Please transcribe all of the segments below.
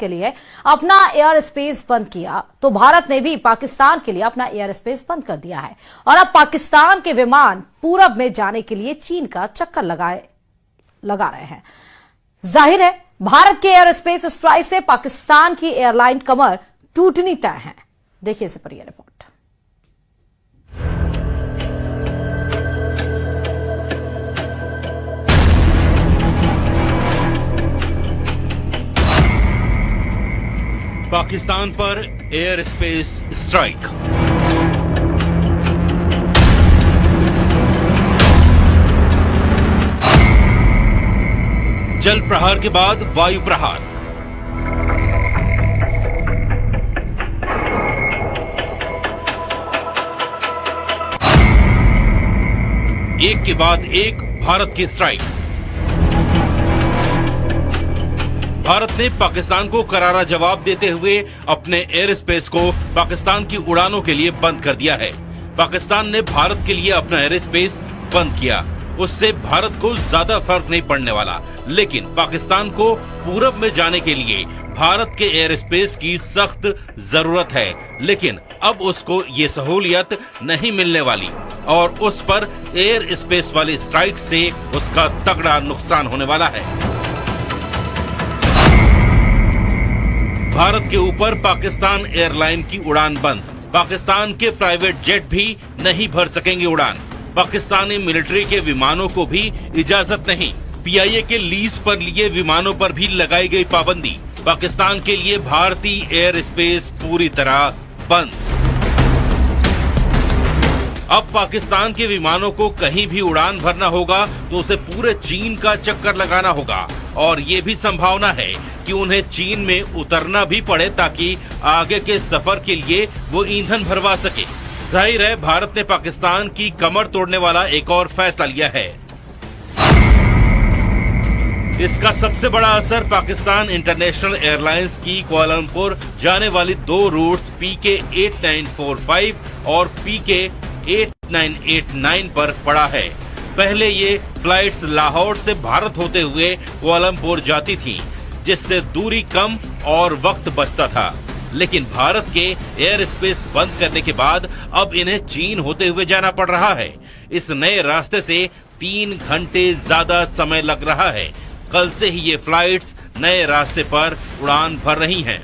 के लिए अपना एयर स्पेस बंद किया तो भारत ने भी पाकिस्तान के लिए अपना एयर स्पेस बंद कर दिया है और अब पाकिस्तान के विमान पूरब में जाने के लिए चीन का चक्कर लगा रहे हैं। जाहिर है भारत के एयर स्पेस स्ट्राइक से पाकिस्तान की एयरलाइन कमर टूटनी तय है। देखिए इस पर यह रिपोर्ट। पाकिस्तान पर एयर स्पेस स्ट्राइक। जल प्रहार के बाद वायु प्रहार। एक के बाद एक भारत की स्ट्राइक। भारत ने पाकिस्तान को करारा जवाब देते हुए अपने एयर स्पेस को पाकिस्तान की उड़ानों के लिए बंद कर दिया है। पाकिस्तान ने भारत के लिए अपना एयर स्पेस बंद किया, उससे भारत को ज्यादा फर्क नहीं पड़ने वाला, लेकिन पाकिस्तान को पूरब में जाने के लिए भारत के एयर स्पेस की सख्त जरूरत है। लेकिन अब उसको ये सहूलियत नहीं मिलने वाली और उस पर एयर स्पेस वाली स्ट्राइक से उसका तगड़ा नुकसान होने वाला है। भारत के ऊपर पाकिस्तान एयरलाइन की उड़ान बंद। पाकिस्तान के प्राइवेट जेट भी नहीं भर सकेंगे उड़ान। पाकिस्तानी मिलिट्री के विमानों को भी इजाजत नहीं। पीआईए के लीज पर लिए विमानों पर भी लगाई गई पाबंदी। पाकिस्तान के लिए भारतीय एयर स्पेस पूरी तरह बंद। अब पाकिस्तान के विमानों को कहीं भी उड़ान भरना होगा तो उसे पूरे चीन का चक्कर लगाना होगा और ये भी संभावना है कि उन्हें चीन में उतरना भी पड़े ताकि आगे के सफर के लिए वो ईंधन भरवा सके। जाहिर है भारत ने पाकिस्तान की कमर तोड़ने वाला एक और फैसला लिया है। इसका सबसे बड़ा असर पाकिस्तान इंटरनेशनल एयरलाइंस की कुआलालंपुर जाने वाली दो रूट्स पीके 8945 और पीके 8989 पर पड़ा है। पहले ये फ्लाइट्स लाहौर से भारत होते हुए कुआलालंपुर जाती थी, जिससे दूरी कम और वक्त बचता था। लेकिन भारत के एयर स्पेस बंद करने के बाद अब इन्हें चीन होते हुए जाना पड़ रहा है। इस नए रास्ते से 3 घंटे ज्यादा समय लग रहा है। कल से ही ये फ्लाइट्स नए रास्ते पर उड़ान भर रही हैं।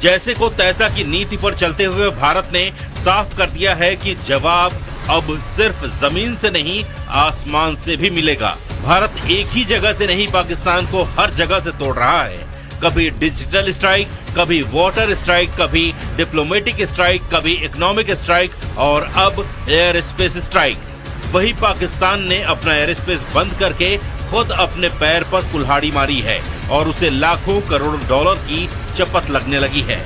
जैसे को तैसा की नीति पर चलते हुए भारत ने साफ कर दिया है कि जवाब अब सिर्फ जमीन से नहीं आसमान से भी मिलेगा। भारत एक ही जगह से नहीं पाकिस्तान को हर जगह से तोड़ रहा है। कभी डिजिटल स्ट्राइक, कभी वाटर स्ट्राइक, कभी डिप्लोमेटिक स्ट्राइक, कभी इकोनॉमिक स्ट्राइक और अब एयर स्पेस स्ट्राइक। वही पाकिस्तान ने अपना एयर स्पेस बंद करके खुद अपने पैर पर कुल्हाड़ी मारी है और उसे लाखों करोड़ डॉलर की चपत लगने लगी है।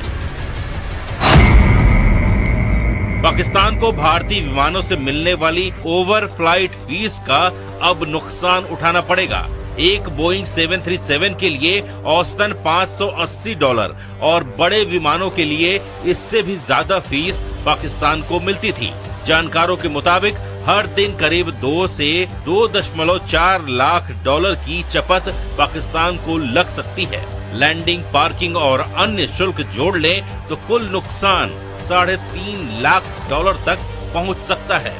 पाकिस्तान को भारतीय विमानों से मिलने वाली ओवर फ्लाइट फीस का अब नुकसान उठाना पड़ेगा। एक बोइंग 737 के लिए औसतन $580 और बड़े विमानों के लिए इससे भी ज्यादा फीस पाकिस्तान को मिलती थी। जानकारों के मुताबिक हर दिन करीब 2 से 2.4 लाख डॉलर की चपत पाकिस्तान को लग सकती है। लैंडिंग, पार्किंग और अन्य शुल्क जोड़ लें तो कुल नुकसान $3.5 लाख तक पहुंच सकता है।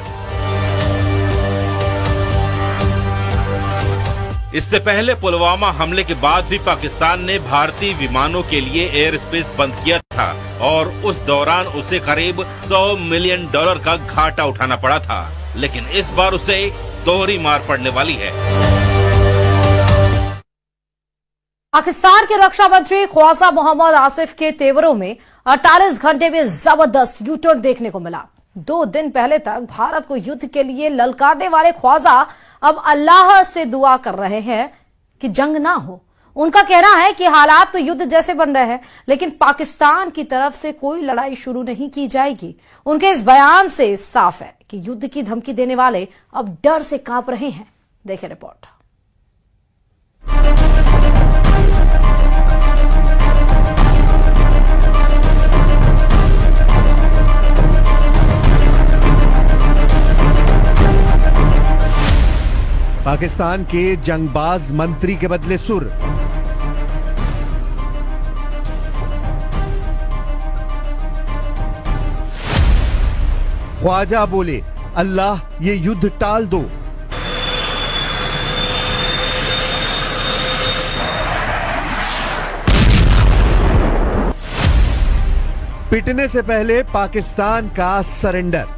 इससे पहले पुलवामा हमले के बाद भी पाकिस्तान ने भारतीय विमानों के लिए एयर स्पेस बंद किया था और उस दौरान उसे करीब $100 मिलियन का घाटा उठाना पड़ा था। लेकिन इस बार उसे दोहरी मार पड़ने वाली है। पाकिस्तान के रक्षा मंत्री ख्वाजा मोहम्मद आसिफ के तेवरों में 48 घंटे में जबरदस्त यूटर्न देखने को मिला। 2 दिन पहले तक भारत को युद्ध के लिए ललकारने वाले ख्वाजा अब अल्लाह से दुआ कर रहे हैं कि जंग ना हो। उनका कहना है कि हालात तो युद्ध जैसे बन रहे हैं, लेकिन पाकिस्तान की तरफ से कोई लड़ाई शुरू नहीं की जाएगी। उनके इस बयान से साफ है कि युद्ध की धमकी देने वाले अब डर से कांप रहे हैं। देखिए रिपोर्ट। पाकिस्तान के जंगबाज मंत्री के बदले सुर। ख्वाजा बोले, अल्लाह ये युद्ध टाल दो। पिटने से पहले पाकिस्तान का सरेंडर।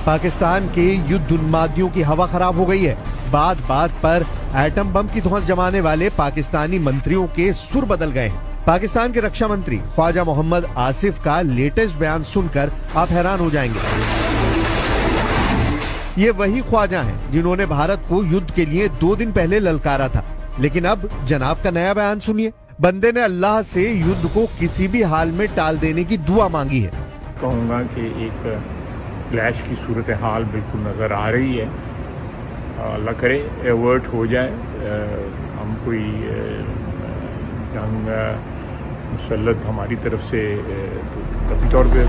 पाकिस्तान के युद्ध उन्मादियों की हवा खराब हो गई है। बात बात पर एटम बम की धौंस जमाने वाले पाकिस्तानी मंत्रियों के सुर बदल गए हैं। पाकिस्तान के रक्षा मंत्री ख्वाजा मोहम्मद आसिफ का लेटेस्ट बयान सुनकर आप हैरान हो जाएंगे। ये वही ख्वाजा हैं जिन्होंने भारत को युद्ध के लिए 2 दिन पहले ललकारा था, लेकिन अब जनाब का नया बयान सुनिए। बंदे ने अल्लाह से युद्ध को किसी भी हाल में टाल देने की दुआ मांगी है। कहूँगा कि एक क्लैश की सूरत हाल बिल्कुल नज़र आ रही है। अल्लाह करे एवर्ट हो जाए, हम कोई जंग मुसल्लत हमारी तरफ से तो कभी तौर पे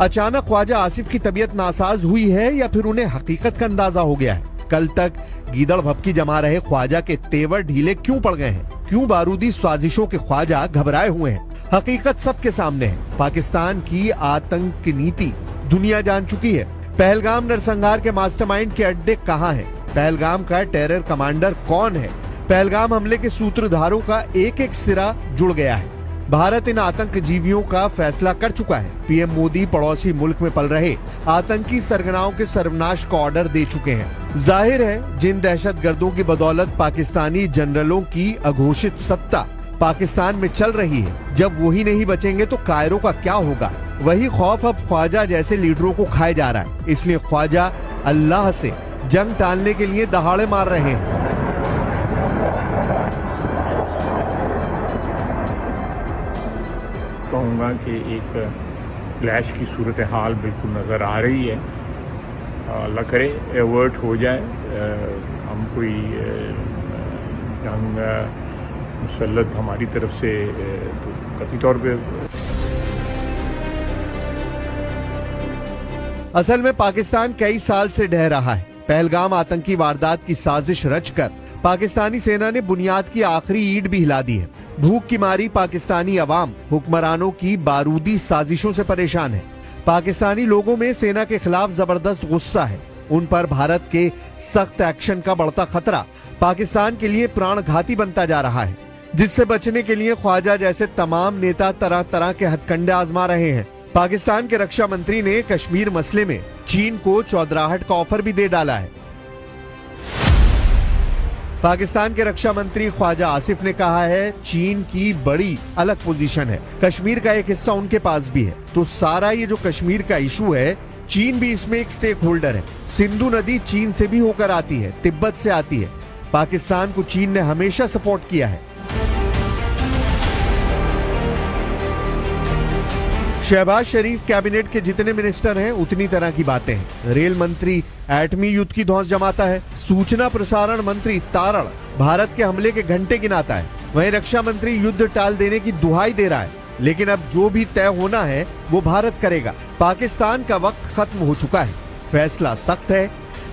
अचानक ख्वाजा आसिफ की तबीयत नासाज हुई है या फिर उन्हें हकीकत का अंदाजा हो गया है? कल तक गीदड़ भपकी जमा रहे ख्वाजा के तेवर ढीले क्यों पड़ गए हैं? क्यों बारूदी साजिशों के ख्वाजा घबराए हुए हैं? हकीकत सबके सामने है। पाकिस्तान की आतंक नीति दुनिया जान चुकी है। पहलगाम नरसंहार के मास्टरमाइंड के अड्डे कहाँ हैं? पहलगाम का टेरर कमांडर कौन है? पहलगाम हमले के सूत्रधारों का एक एक सिरा जुड़ गया है। भारत इन आतंकजीवियों का फैसला कर चुका है। पीएम मोदी पड़ोसी मुल्क में पल रहे आतंकी सरगनाओं के सर्वनाश का ऑर्डर दे चुके हैं। जाहिर है जिन दहशतगर्दों की बदौलत पाकिस्तानी जनरलों की अघोषित सत्ता पाकिस्तान में चल रही है, जब वही नहीं बचेंगे तो कायरों का क्या होगा? वही खौफ अब ख्वाजा जैसे लीडरों को खाए जा रहा है। इसलिए ख्वाजा अल्लाह से जंग टालने के लिए दहाड़े मार रहे हैं। कहूँगा कि एक क्लैश की सूरत हाल बिल्कुल नज़र आ रही है। अल्लाह करे एवर्ट हो जाए, हम कोई जंग मुसल्लत हमारी तरफ से तो कभी तौर पे असल में पाकिस्तान कई साल से ढह रहा है। पहलगाम आतंकी वारदात की साजिश रचकर पाकिस्तानी सेना ने बुनियाद की आखिरी ईंट भी हिला दी है। भूख की मारी पाकिस्तानी अवाम हुक्मरानों की बारूदी साजिशों से परेशान है। पाकिस्तानी लोगों में सेना के खिलाफ जबरदस्त गुस्सा है। उन पर भारत के सख्त एक्शन का बढ़ता खतरा पाकिस्तान के लिए प्राणघाती बनता जा रहा है, जिससे बचने के लिए ख्वाजा जैसे तमाम नेता तरह तरह के हथकंडे आजमा रहे हैं। पाकिस्तान के रक्षा मंत्री ने कश्मीर मसले में चीन को चौधराहट का ऑफर भी दे डाला है। पाकिस्तान के रक्षा मंत्री ख्वाजा आसिफ ने कहा है चीन की बड़ी अलग पोजीशन है, कश्मीर का एक हिस्सा उनके पास भी है, तो सारा ये जो कश्मीर का इशू है चीन भी इसमें एक स्टेक होल्डर है। सिंधु नदी चीन से भी होकर आती है, तिब्बत से आती है। पाकिस्तान को चीन ने हमेशा सपोर्ट किया है। शहबाज शरीफ कैबिनेट के जितने मिनिस्टर हैं उतनी तरह की बातें हैं। रेल मंत्री एटमी युद्ध की धौंस जमाता है। सूचना प्रसारण मंत्री तारण भारत के हमले के घंटे गिनाता है। वहीं रक्षा मंत्री युद्ध टाल देने की दुहाई दे रहा है। लेकिन अब जो भी तय होना है वो भारत करेगा। पाकिस्तान का वक्त खत्म हो चुका है। फैसला सख्त है।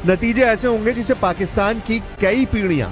नतीजे ऐसे होंगे जिसे पाकिस्तान की कई पीढ़ियां